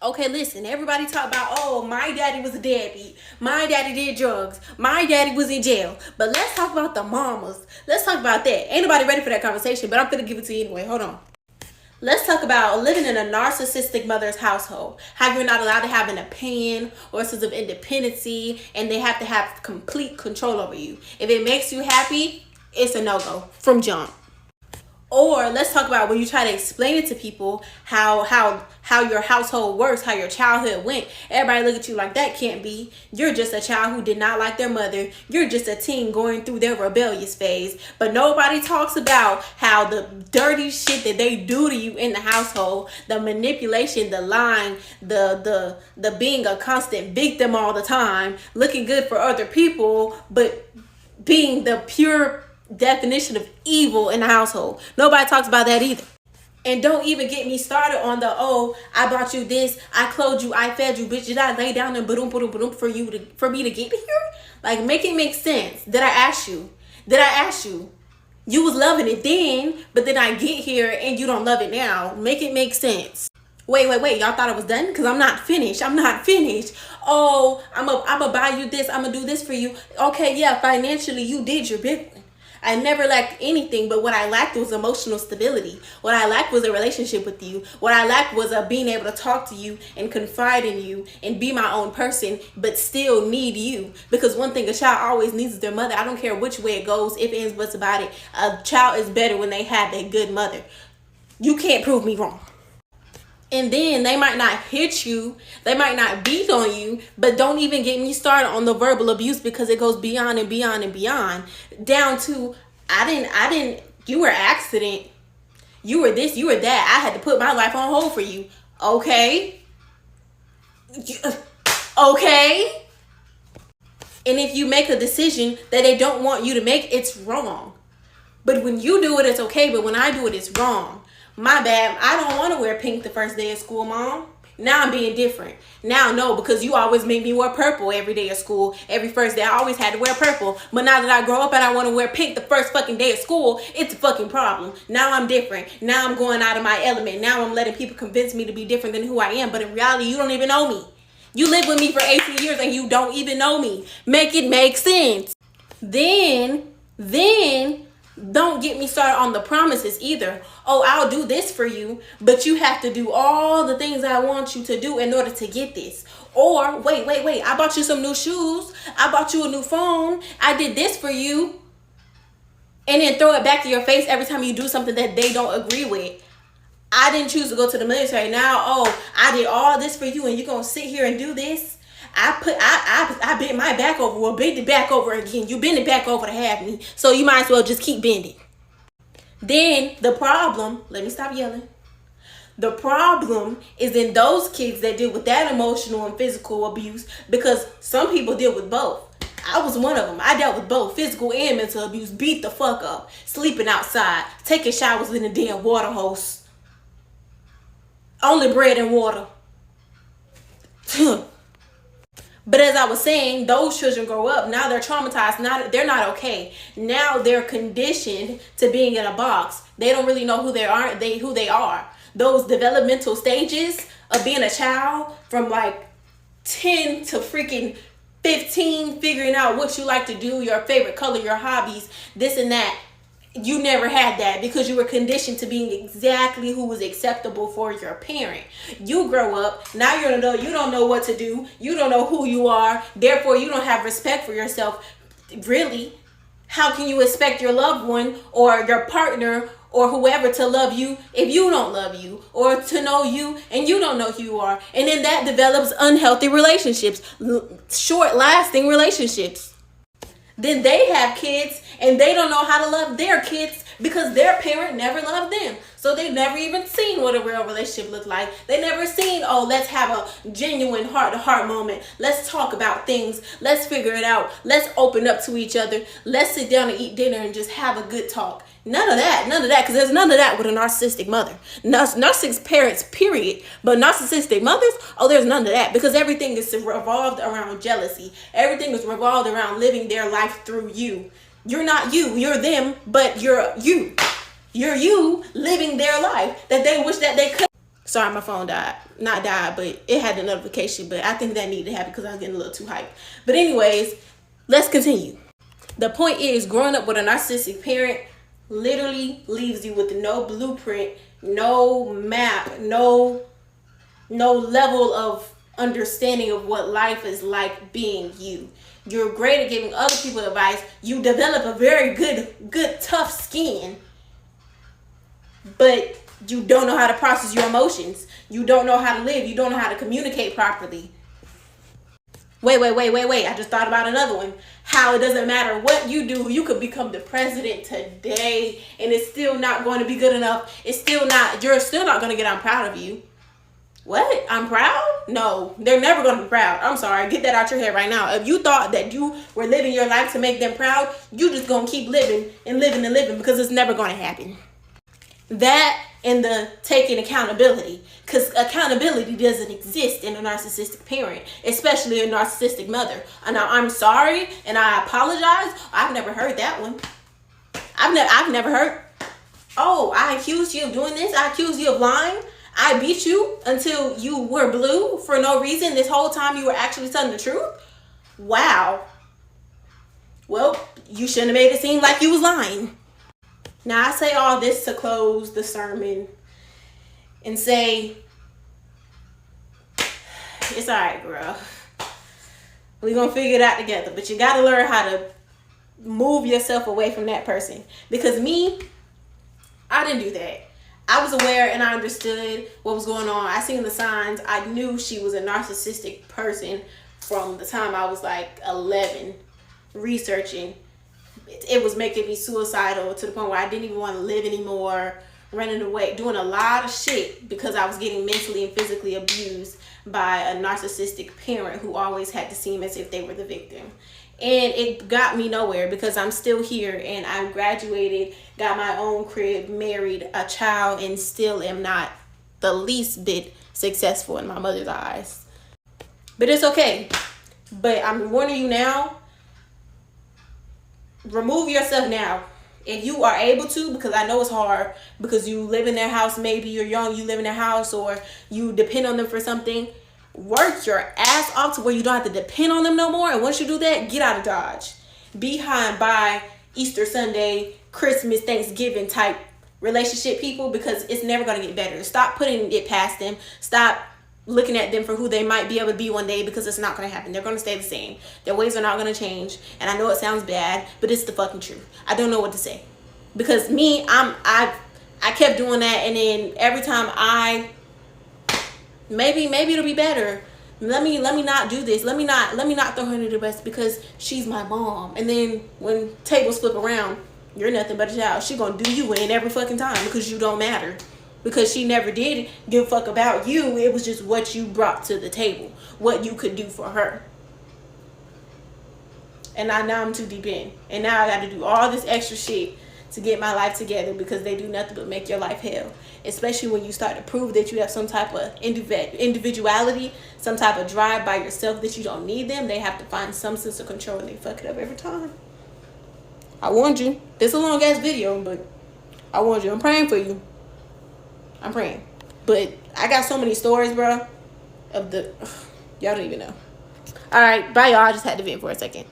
Okay, listen, everybody talk about, oh, my daddy was a deadbeat. My daddy did drugs. My daddy was in jail. But let's talk about the mamas. Let's talk about that. Ain't nobody ready for that conversation, but I'm gonna give it to you anyway. Hold on. Let's talk about living in a narcissistic mother's household. How you're not allowed to have an opinion or a sense of independency, and they have to have complete control over you. If it makes you happy, it's a no-go from jump. Or let's talk about when you try to explain it to people how your household works, how your childhood went. Everybody look at you like that can't be. You're just a child who did not like their mother. You're just a teen going through their rebellious phase. But nobody talks about how the dirty shit that they do to you in the household, the manipulation, the lying, the being a constant victim all the time, looking good for other people, but being the pure definition of evil in the household. Nobody talks about that either. And don't even get me started on the, oh, I bought you this, I clothed you, I fed you, bitch. Did I lay down and boom for me to get here? Like, make it make sense. Did I ask you? You was loving it then, but then I get here and you don't love it now. Make it make sense. Wait. Y'all thought I was done? Because I'm not finished. Oh, I'm a buy you this. I'm going to do this for you. Okay, yeah, financially, you did your big one. I never lacked anything, but what I lacked was emotional stability. What I lacked was a relationship with you. What I lacked was being able to talk to you and confide in you and be my own person, but still need you. Because one thing a child always needs is their mother. I don't care which way it goes, if, ends, buts about it. A child is better when they have a good mother. You can't prove me wrong. And then they might not hit you, they might not beat on you, but don't even get me started on the verbal abuse, because it goes beyond and beyond and beyond. Down to, you were an accident. You were this, you were that. I had to put my life on hold for you. Okay? Okay? And if you make a decision that they don't want you to make, it's wrong. But when you do it, it's okay. But when I do it, it's wrong. My bad. I don't want to wear pink the first day of school, Mom. Now I'm being different. Now, no, because you always made me wear purple every day of school. Every first day, I always had to wear purple. But now that I grow up and I want to wear pink the first fucking day of school, it's a fucking problem. Now I'm different. Now I'm going out of my element. Now I'm letting people convince me to be different than who I am. But in reality, you don't even know me. You lived with me for 18 years and you don't even know me. Make it make sense. Then don't get me started on the promises either. Oh, I'll do this for you, but you have to do all the things I want you to do in order to get this. Or, wait. I bought you some new shoes. I bought you a new phone. I did this for you. And then throw it back to your face every time you do something that they don't agree with. I didn't choose to go to the military. Now, oh, I did all this for you and you're going to sit here and do this? I bent my back over. Well, bend it back over again. You bend it back over to have me. So you might as well just keep bending. Then the problem, let me stop yelling. The problem is in those kids that deal with that emotional and physical abuse, because some people deal with both. I was one of them. I dealt with both physical and mental abuse. Beat the fuck up. Sleeping outside. Taking showers in the damn water hose. Only bread and water. But as I was saying, those children grow up. Now they're traumatized. Now they're not okay. Now they're conditioned to being in a box. They don't really know who they are. Those developmental stages of being a child, from like 10 to freaking 15, figuring out what you like to do, your favorite color, your hobbies, this and that. You never had that because you were conditioned to being exactly who was acceptable for your parent. You grow up, now you're an adult, you don't know what to do, you don't know who you are, therefore you don't have respect for yourself. Really, how can you expect your loved one or your partner or whoever to love you if you don't love you, or to know you and you don't know who you are? And then that develops unhealthy relationships, short-lasting relationships. Then they have kids and they don't know how to love their kids because their parent never loved them. So they've never even seen what a real relationship looks like. They never seen, oh, let's have a genuine heart-to-heart moment. Let's talk about things. Let's figure it out. Let's open up to each other. Let's sit down and eat dinner and just have a good talk. None of that, because there's none of that with a narcissistic mother. Narcissistic parents, period. But narcissistic mothers, oh, there's none of that, because everything is revolved around jealousy. Everything is revolved around living their life through you. You're not you, you're them, but you're you. You're you living their life that they wish that they could. Sorry, my phone died. Not died, but it had a notification. But I think that needed to happen because I was getting a little too hyped. But anyways, let's continue. The point is, growing up with a narcissistic parent literally leaves you with no blueprint, no map, no level of understanding of what life is like being you. You're great at giving other people advice. You develop a very good tough skin, but you don't know how to process your emotions. You don't know how to live. You don't know how to communicate properly. Wait. I just thought about another one. How it doesn't matter what you do, you could become the president today and it's still not going to be good enough. You're still not going to get I'm proud of you. What? I'm proud? No, they're never going to be proud. I'm sorry. Get that out your head right now. If you thought that you were living your life to make them proud, you just going to keep living because it's never going to happen. That and the taking accountability, because accountability doesn't exist in a narcissistic parent, especially a narcissistic mother. And now I'm sorry and I apologize. I've never heard that one. I've never heard, oh, I accused you of doing this. I accused you of lying. I beat you until you were blue for no reason. This whole time you were actually telling the truth. Wow. Well, you shouldn't have made it seem like you was lying. Now, I say all this to close the sermon and say, it's all right, girl. We're going to figure it out together. But you got to learn how to move yourself away from that person. Because me, I didn't do that. I was aware and I understood what was going on. I seen the signs. I knew she was a narcissistic person from the time I was like 11, researching. It was making me suicidal to the point where I didn't even want to live anymore, running away, doing a lot of shit because I was getting mentally and physically abused by a narcissistic parent who always had to seem as if they were the victim. And it got me nowhere because I'm still here and I graduated, got my own crib, married a child, and still am not the least bit successful in my mother's eyes. But it's okay. But I'm warning you now, remove yourself now. If you are able to, because I know it's hard, because you live in their house, maybe you're young, you live in their house, or you depend on them for something. Work your ass off to where you don't have to depend on them no more. And once you do that, get out of Dodge. Be behind by Easter Sunday, Christmas, Thanksgiving type relationship people, because it's never going to get better. Stop putting it past them. Stop looking at them for who they might be able to be one day, because it's not going to happen. They're going to stay the same. Their ways are not going to change. And I know it sounds bad, but it's the fucking truth. I don't know what to say. Because me, I kept doing that, and then every time maybe it'll be better. Let me not do this. Let me not throw her into the bus because she's my mom. And then when tables flip around, you're nothing but a child. She gonna do you in every fucking time because you don't matter. Because she never did give a fuck about you. It was just what you brought to the table, what you could do for her. And now I'm too deep in, and now I got to do all this extra shit to get my life together, because they do nothing but make your life hell. Especially when you start to prove that you have some type of individuality, some type of drive by yourself, that you don't need them. They have to find some sense of control, and they fuck it up every time. I warned you. This is a long ass video, but I warned you. I'm praying for you. I'm praying. But I got so many stories, bro, of y'all don't even know. All right, bye, y'all. I just had to vent for a second.